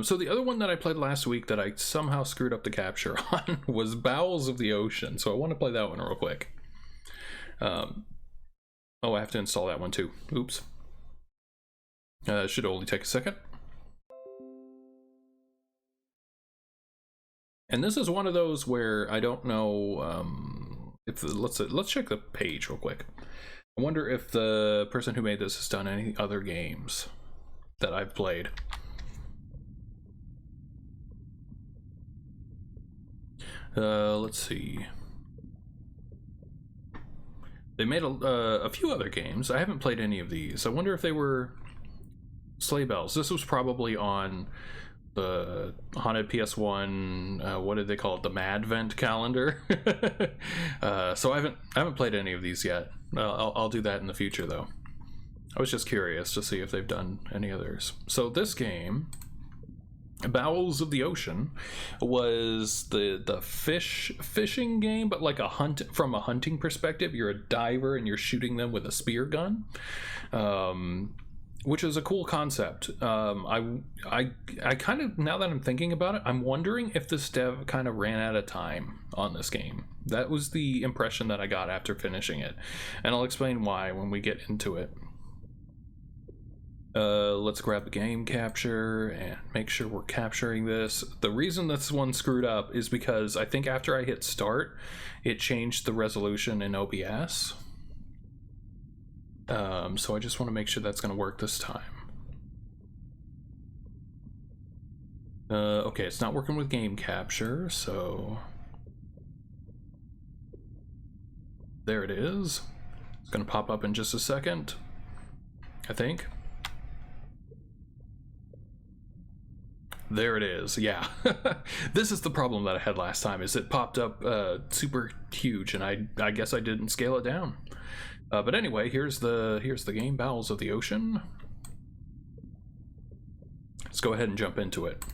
So the other one that I played last week that I somehow screwed up the capture on was Bowels of the Ocean. So I want to play that one real quick. Oh, I have to install that one too. Oops. It should only take a second. And this is one of those where I don't know if let's check the page real quick. I wonder if the person who made this has done any other games that I've played. Let's see. They made a few other games. I haven't played any of these. I wonder if they were Sleigh Bells. This was probably on the haunted PS1. What did they call it? The Madvent calendar. So I haven't played any of these yet. I'll do that in the future though. I was just curious to see if they've done any others. So this game, Bowels of the Ocean, was the fishing game, but like from a hunting perspective. You're a diver and you're shooting them with a spear gun, which is a cool concept. I kind of, now that I'm thinking about it, I'm wondering if this dev kind of ran out of time on this game. That was the impression that I got after finishing it, and I'll explain why when we get into it. Let's grab the game capture and make sure we're capturing this. The reason this one screwed up is because I think after I hit start, it changed the resolution in OBS. So I just want to make sure that's going to work this time. Okay, it's not working with game capture, so there it is. It's going to pop up in just a second, I think. There it is. Yeah. This is the problem that I had last time, is it popped up super huge, and I guess I didn't scale it down. But anyway, here's the game, Bowels of the Ocean. Let's go ahead and jump into it.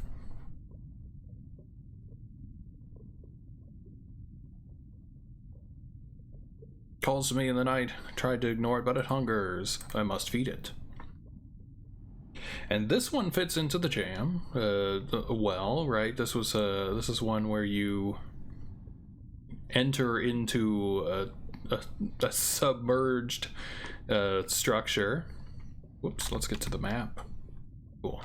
Calls to me in the night. Tried to ignore it, but it hungers. I must feed it. And this one fits into the jam well, right? This is one where you enter into a submerged structure. Whoops, let's get to the map. Cool.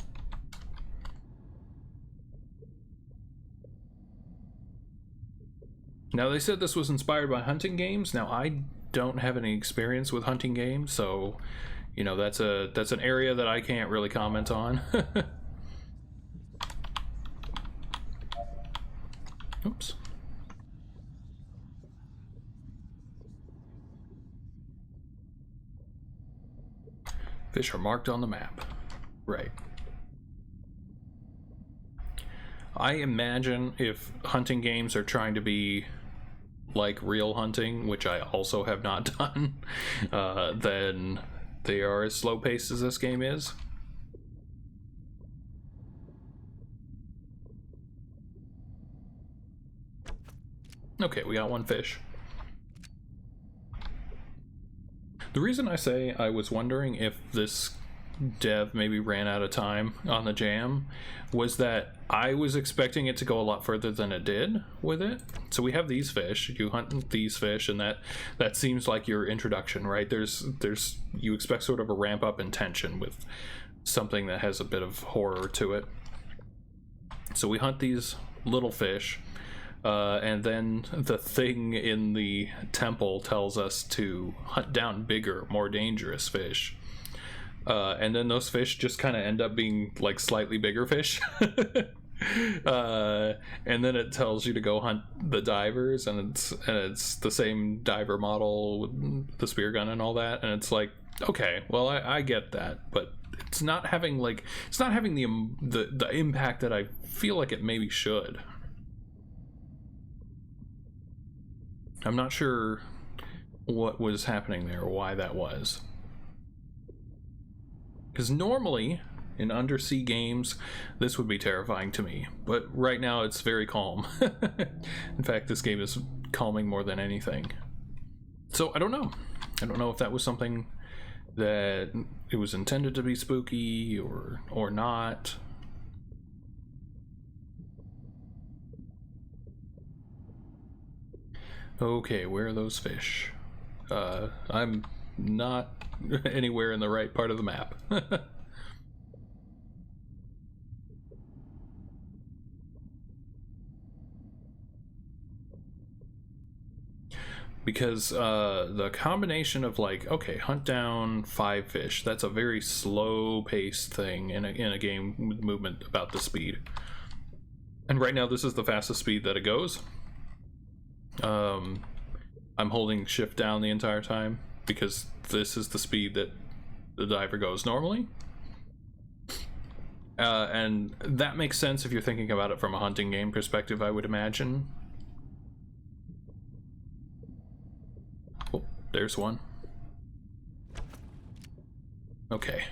Now, they said this was inspired by hunting games. Now, I don't have any experience with hunting games, so you know, that's an area that I can't really comment on. Oops. Fish are marked on the map. Right. I imagine if hunting games are trying to be like real hunting, which I also have not done, then they are as slow paced as this game is. Okay, we got one fish. The reason I say I was wondering if this dev maybe ran out of time on the jam was that I was expecting it to go a lot further than it did with it. So we have these fish, you hunt these fish, and that seems like your introduction, right? There's you expect sort of a ramp up in tension with something that has a bit of horror to it. So we hunt these little fish, and then the thing in the temple tells us to hunt down bigger, more dangerous fish. And then those fish just kind of end up being like slightly bigger fish. And then it tells you to go hunt the divers, and it's the same diver model with the spear gun and all that, and it's like, okay, well, I get that, but it's not having the impact that I feel like it maybe should. I'm not sure what was happening there or why that was. Because normally, in undersea games, this would be terrifying to me. But right now, it's very calm. In fact, this game is calming more than anything. So, I don't know. I don't know if that was something that it was intended to be spooky or not. Okay, where are those fish? I'm not anywhere in the right part of the map. Because the combination of like, okay, hunt down 5 fish, that's a very slow paced thing in a game with movement about the speed. And right now this is the fastest speed that it goes. I'm holding shift down the entire time because this is the speed that the diver goes normally. And that makes sense if you're thinking about it from a hunting game perspective, I would imagine. Oh, there's one. Okay.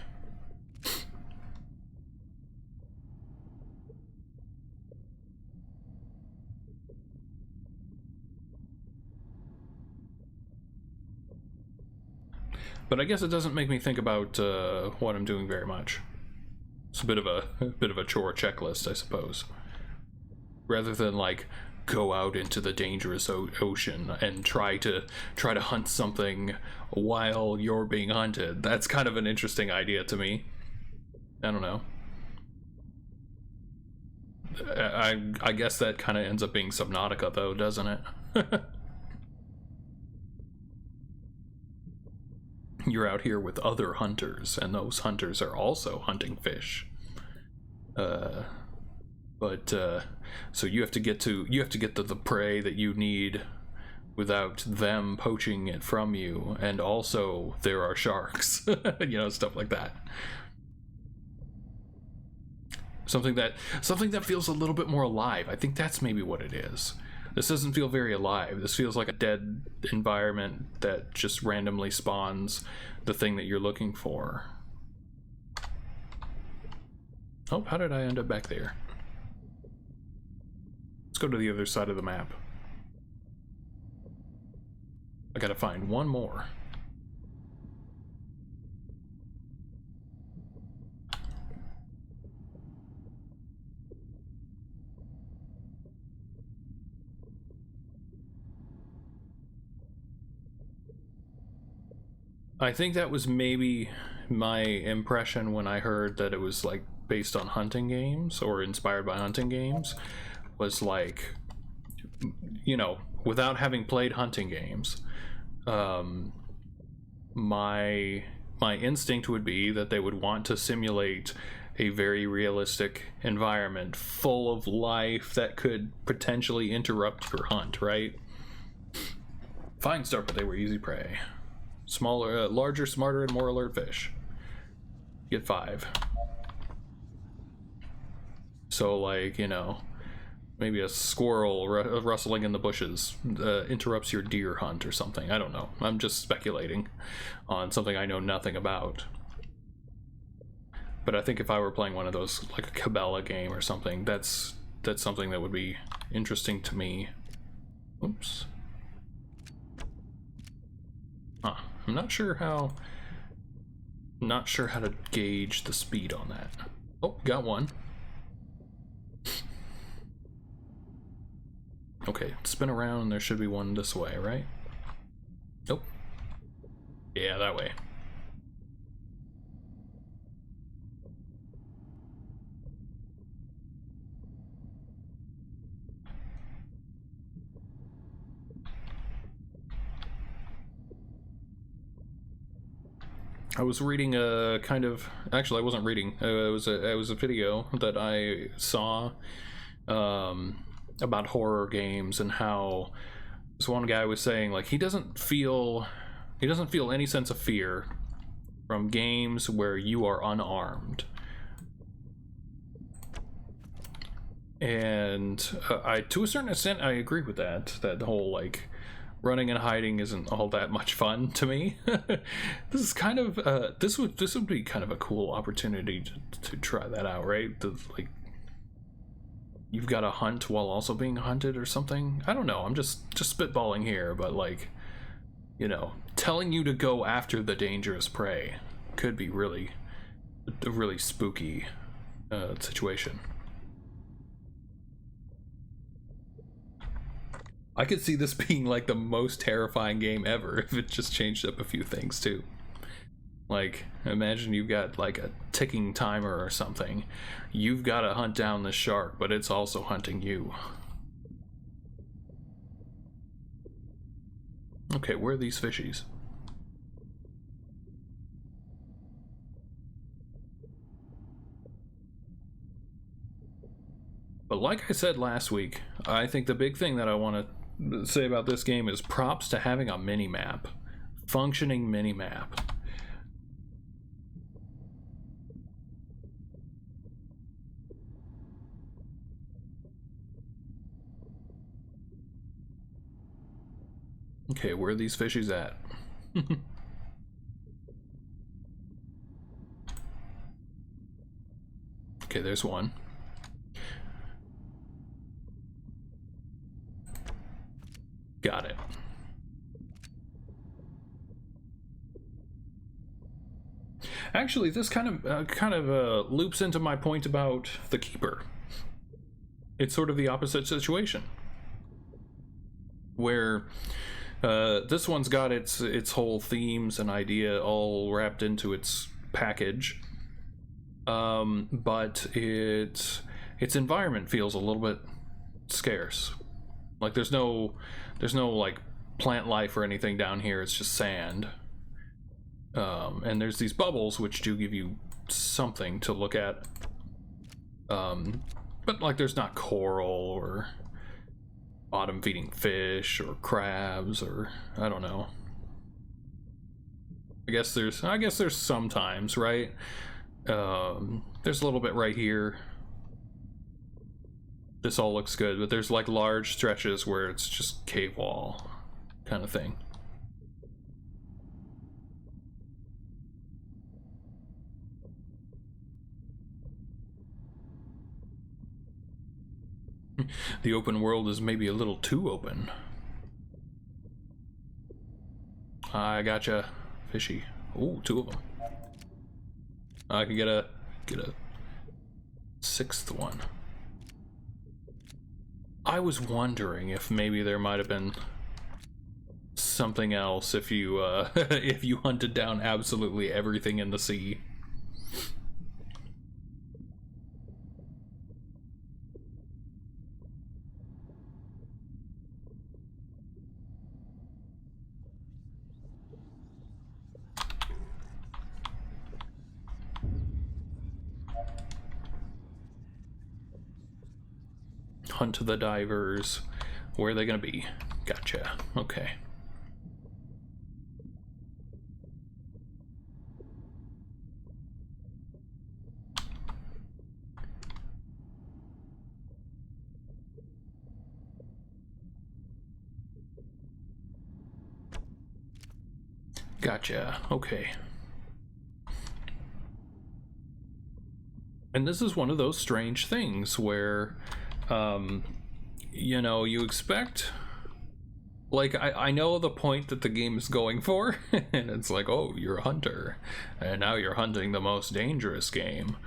But I guess it doesn't make me think about what I'm doing very much. It's a bit of a chore checklist, I suppose. Rather than like go out into the dangerous ocean and try to hunt something while you're being hunted. That's kind of an interesting idea to me. I don't know. I guess that kind of ends up being Subnautica though, doesn't it? You're out here with other hunters, and those hunters are also hunting fish. So you have to get to the prey that you need without them poaching it from you, and also there are sharks. You know, stuff like that. Something that feels a little bit more alive. I think that's maybe what it is. This doesn't feel very alive. This feels like a dead environment that just randomly spawns the thing that you're looking for. Oh, how did I end up back there? Let's go to the other side of the map. I gotta find one more. I think that was maybe my impression when I heard that it was like based on hunting games or inspired by hunting games, was like, you know, without having played hunting games, my instinct would be that they would want to simulate a very realistic environment full of life that could potentially interrupt your hunt, right? Fine start, but they were easy prey. Smaller, larger, smarter, and more alert fish. Get 5. So, like, you know, maybe a squirrel rustling in the bushes interrupts your deer hunt or something. I don't know. I'm just speculating on something I know nothing about. But I think if I were playing one of those, like a Cabela game or something, that's something that would be interesting to me. Oops. Huh. I'm not sure how to gauge the speed on that. Oh, got one. Okay, spin around and there should be one this way, right? Nope. Yeah, that way. I was reading a kind of, actually I wasn't reading, it was a video that I saw about horror games, and how this one guy was saying like he doesn't feel any sense of fear from games where you are unarmed. And to a certain extent I agree with that the whole like running and hiding isn't all that much fun to me. This is kind of this would be kind of a cool opportunity to try that out, right? Like, you've got to hunt while also being hunted or something. I don't know, I'm just spitballing here, but like, you know, telling you to go after the dangerous prey could be really a really spooky situation. I could see this being like the most terrifying game ever if it just changed up a few things too. Like, imagine you've got like a ticking timer or something. You've got to hunt down the shark, but it's also hunting you. Okay, where are these fishies? But like I said last week, I think the big thing that I want to say about this game is props to having a mini-map. Functioning mini-map. Okay, where are these fishies at? Okay, there's one. Got it. Actually, this kind of loops into my point about the Keeper. It's sort of the opposite situation, where this one's got its whole themes and idea all wrapped into its package, but its environment feels a little bit scarce. Like there's no like plant life or anything down here. It's just sand, and there's these bubbles which do give you something to look at, but like there's not coral or bottom feeding fish or crabs or I don't know. I guess there's sometimes, right? There's a little bit right here. This all looks good, but there's like large stretches where it's just cave wall kind of thing. The open world is maybe a little too open. I gotcha, fishy. Ooh, 2 of them. I can get a 6th one. I was wondering if maybe there might have been something else if you if you hunted down absolutely everything in the sea. Hunt the divers. Where are they gonna be? Gotcha. Okay. Gotcha. Okay. And this is one of those strange things where you know, you expect, like, I know the point that the game is going for, and it's like, oh, you're a hunter, and now you're hunting the most dangerous game.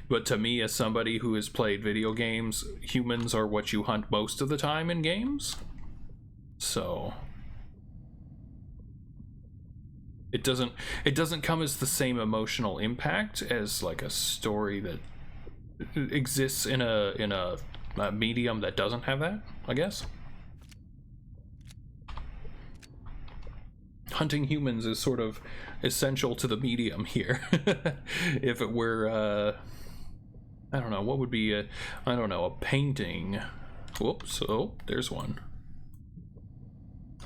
But to me, as somebody who has played video games, humans are what you hunt most of the time in games. So it doesn't come as the same emotional impact as like a story that exists in a medium that doesn't have that, I guess. Hunting humans is sort of essential to the medium here. If it were, I don't know, what would be I don't know, a painting. Whoops, oh, there's one.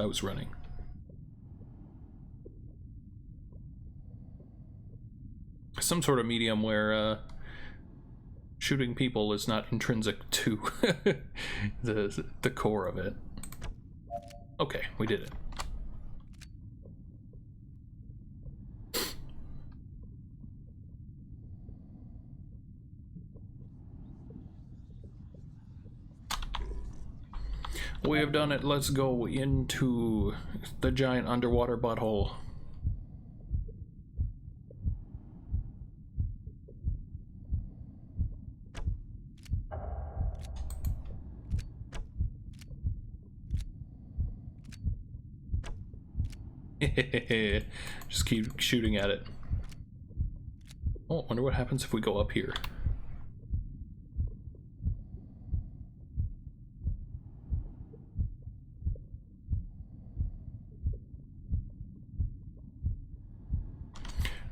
I was running. Some sort of medium where, shooting people is not intrinsic to the core of it. Okay, we did it. We have done it. Let's go into the giant underwater butthole. Just keep shooting at it. Oh, I wonder what happens if we go up here.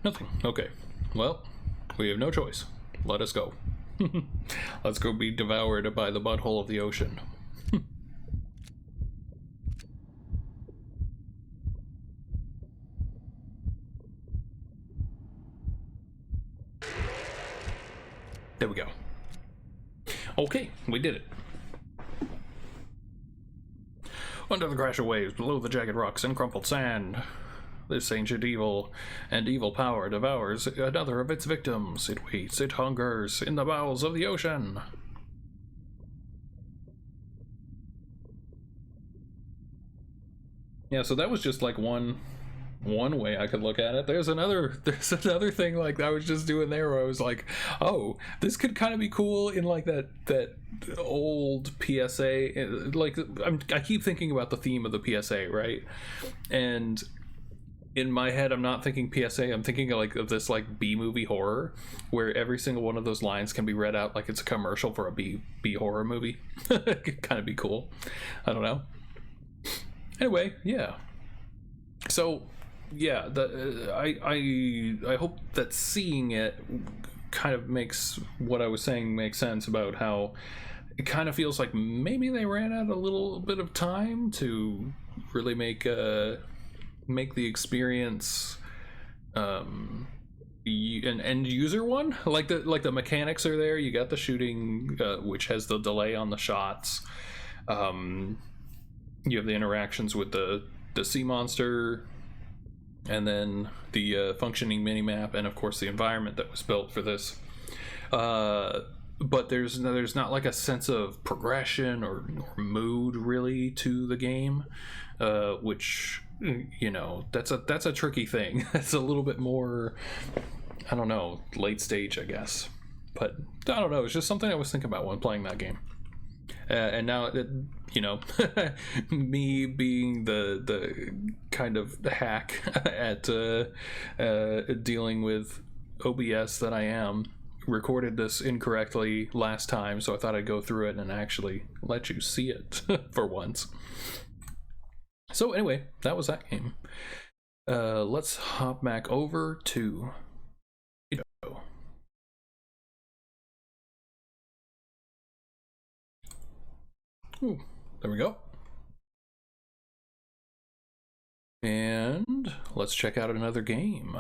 Nothing. Okay. Well, we have no choice. Let us go. Let's go be devoured by the butthole of the ocean. There we go. Okay, we did it. Under the crash of waves, below the jagged rocks and crumpled sand, this ancient evil and evil power devours another of its victims. It waits, it hungers in the bowels of the ocean. Yeah, so that was just like one way I could look at it. There's another thing like I was just doing there where I was like, oh, this could kind of be cool in like that old PSA. Like I keep thinking about the theme of the PSA, right? And in my head, I'm not thinking PSA. I'm thinking of this like B-movie horror, where every single one of those lines can be read out like it's a commercial for a B horror movie. It could kind of be cool. I don't know. Anyway, yeah. So, yeah, I hope that seeing it kind of makes what I was saying make sense about how it kind of feels like maybe they ran out a little bit of time to really make the experience an end user one. Like the mechanics are there. You got the shooting, which has the delay on the shots. You have the interactions with the sea monster, and then the functioning minimap, and of course the environment that was built for this. But there's not like a sense of progression or mood really to the game, which, you know, that's a tricky thing. It's a little bit more, I don't know, late stage, I guess. But I don't know. It's just something I was thinking about when playing that game. And now, you know, me being the kind of hack at dealing with OBS that I am, recorded this incorrectly last time, so I thought I'd go through it and actually let you see it for once. So anyway, that was that game. Let's hop back over to Ooh, there we go. And let's check out another game.